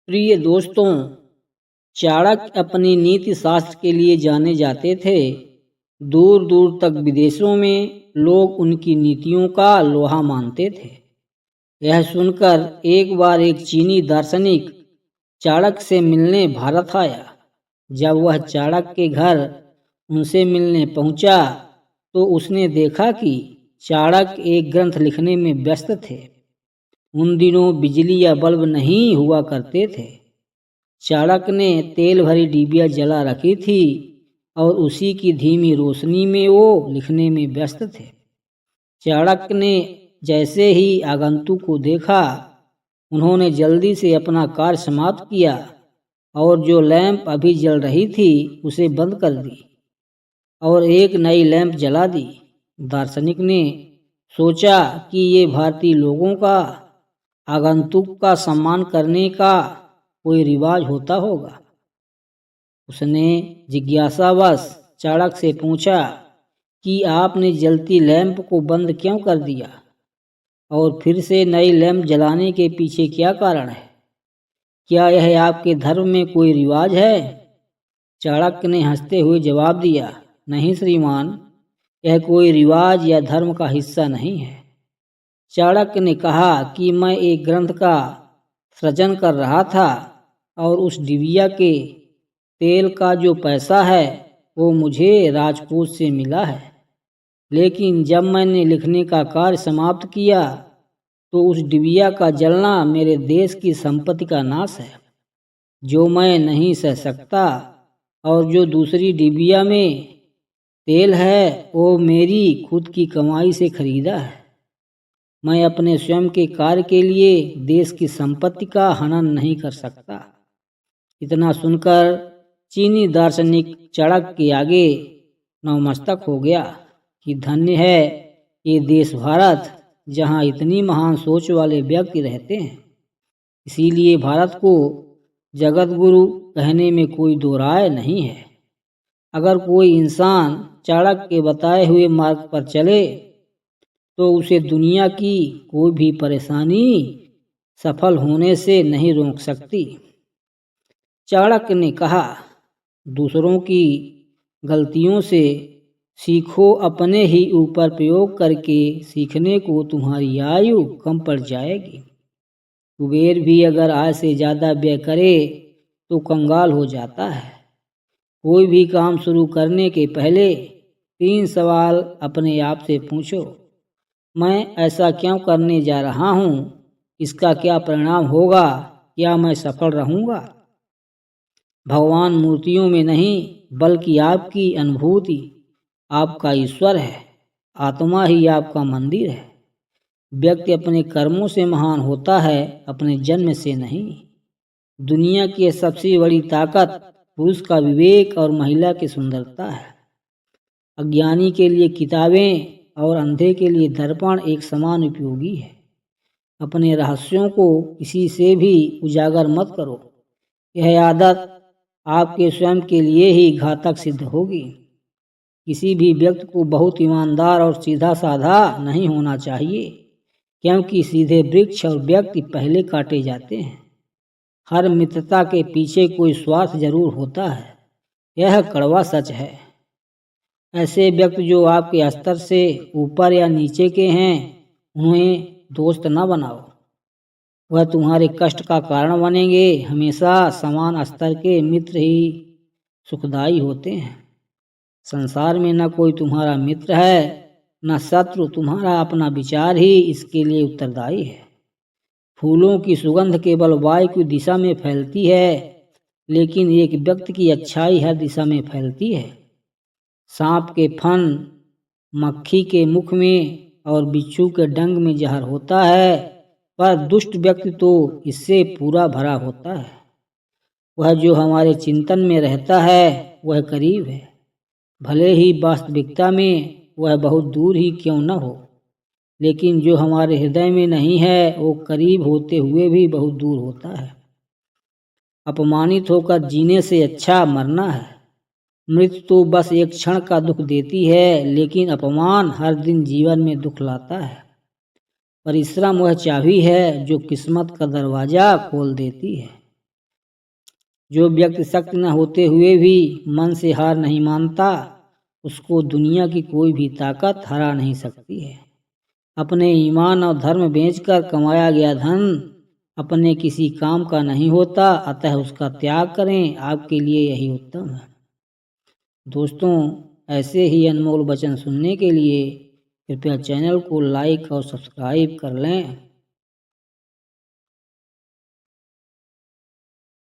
प्रिय दोस्तों, चाणक्य अपनी नीति शास्त्र के लिए जाने जाते थे। दूर दूर तक विदेशों में लोग उनकी नीतियों का लोहा मानते थे। यह सुनकर एक बार एक चीनी दार्शनिक चाणक्य से मिलने भारत आया। जब वह चाणक्य के घर उनसे मिलने पहुंचा तो उसने देखा कि चाणक्य एक ग्रंथ लिखने में व्यस्त थे। उन दिनों बिजली या बल्ब नहीं हुआ करते थे। चाणक्य ने तेल भरी डिबिया जला रखी थी और उसी की धीमी रोशनी में वो लिखने में व्यस्त थे। चाणक्य ने जैसे ही आगंतुक को देखा, उन्होंने जल्दी से अपना कार्य समाप्त किया और जो लैंप अभी जल रही थी उसे बंद कर दी और एक नई लैंप जला दी। दार्शनिक ने सोचा कि ये भारतीय लोगों का आगंतुक का सम्मान करने का कोई रिवाज होता होगा। उसने जिज्ञासावश चाणक्य से पूछा कि आपने जलती लैंप को बंद क्यों कर दिया और फिर से नई लैंप जलाने के पीछे क्या कारण है? क्या यह आपके धर्म में कोई रिवाज है? चाणक्य ने हंसते हुए जवाब दिया, नहीं श्रीमान, यह कोई रिवाज या धर्म का हिस्सा नहीं है। चाणक्य ने कहा कि मैं एक ग्रंथ का सृजन कर रहा था और उस डिबिया के तेल का जो पैसा है वो मुझे राजकोष से मिला है। लेकिन जब मैंने लिखने का कार्य समाप्त किया तो उस डिबिया का जलना मेरे देश की संपत्ति का नाश है, जो मैं नहीं सह सकता। और जो दूसरी डिबिया में तेल है वो मेरी खुद की कमाई से खरीदा है। मैं अपने स्वयं के कार्य के लिए देश की संपत्ति का हनन नहीं कर सकता। इतना सुनकर चीनी दार्शनिक चाणक्य के आगे नतमस्तक हो गया कि धन्य है ये देश भारत, जहाँ इतनी महान सोच वाले व्यक्ति रहते हैं। इसीलिए भारत को जगत गुरु कहने में कोई दो राय नहीं है। अगर कोई इंसान चाणक्य के बताए हुए मार्ग पर चले तो उसे दुनिया की कोई भी परेशानी सफल होने से नहीं रोक सकती। चाणक्य ने कहा, दूसरों की गलतियों से सीखो, अपने ही ऊपर प्रयोग करके सीखने को तुम्हारी आयु कम पड़ जाएगी। कुबेर भी अगर आय से ज़्यादा व्यय करे तो कंगाल हो जाता है। कोई भी काम शुरू करने के पहले 3 सवाल अपने आप से पूछो। मैं ऐसा क्यों करने जा रहा हूँ? इसका क्या परिणाम होगा? क्या मैं सफल रहूँगा? भगवान मूर्तियों में नहीं बल्कि आपकी अनुभूति आपका ईश्वर है। आत्मा ही आपका मंदिर है। व्यक्ति अपने कर्मों से महान होता है, अपने जन्म से नहीं। दुनिया की सबसे बड़ी ताकत पुरुष का विवेक और महिला की सुंदरता है। अज्ञानी के लिए किताबें और अंधे के लिए दर्पण एक समान उपयोगी है। अपने रहस्यों को किसी से भी उजागर मत करो। यह आदत आपके स्वयं के लिए ही घातक सिद्ध होगी। किसी भी व्यक्ति को बहुत ईमानदार और सीधा साधा नहीं होना चाहिए, क्योंकि सीधे वृक्ष और व्यक्ति पहले काटे जाते हैं। हर मित्रता के पीछे कोई स्वार्थ जरूर होता है, यह कड़वा सच है। ऐसे व्यक्ति जो आपके स्तर से ऊपर या नीचे के हैं, उन्हें दोस्त न बनाओ। वह तुम्हारे कष्ट का कारण बनेंगे। हमेशा समान स्तर के मित्र ही सुखदायी होते हैं। संसार में न कोई तुम्हारा मित्र है न शत्रु। तुम्हारा अपना विचार ही इसके लिए उत्तरदायी है। फूलों की सुगंध केवल वायु की दिशा में फैलती है, लेकिन एक व्यक्ति की अच्छाई हर दिशा में फैलती है। सांप के फन, मक्खी के मुख में और बिच्छू के डंक में जहर होता है, पर दुष्ट व्यक्ति तो इससे पूरा भरा होता है। वह जो हमारे चिंतन में रहता है वह करीब है, भले ही वास्तविकता में वह बहुत दूर ही क्यों न हो। लेकिन जो हमारे हृदय में नहीं है वो करीब होते हुए भी बहुत दूर होता है। अपमानित होकर जीने से अच्छा मरना है। मृत्यु तो बस एक क्षण का दुख देती है, लेकिन अपमान हर दिन जीवन में दुख लाता है। परिश्रम वह चाबी है जो किस्मत का दरवाजा खोल देती है। जो व्यक्ति शक्त न होते हुए भी मन से हार नहीं मानता, उसको दुनिया की कोई भी ताकत हरा नहीं सकती है। अपने ईमान और धर्म बेचकर कमाया गया धन अपने किसी काम का नहीं होता, अतः उसका त्याग करें, आपके लिए यही उत्तम है। दोस्तों, ऐसे ही अनमोल वचन सुनने के लिए कृपया चैनल को लाइक और सब्सक्राइब कर लें।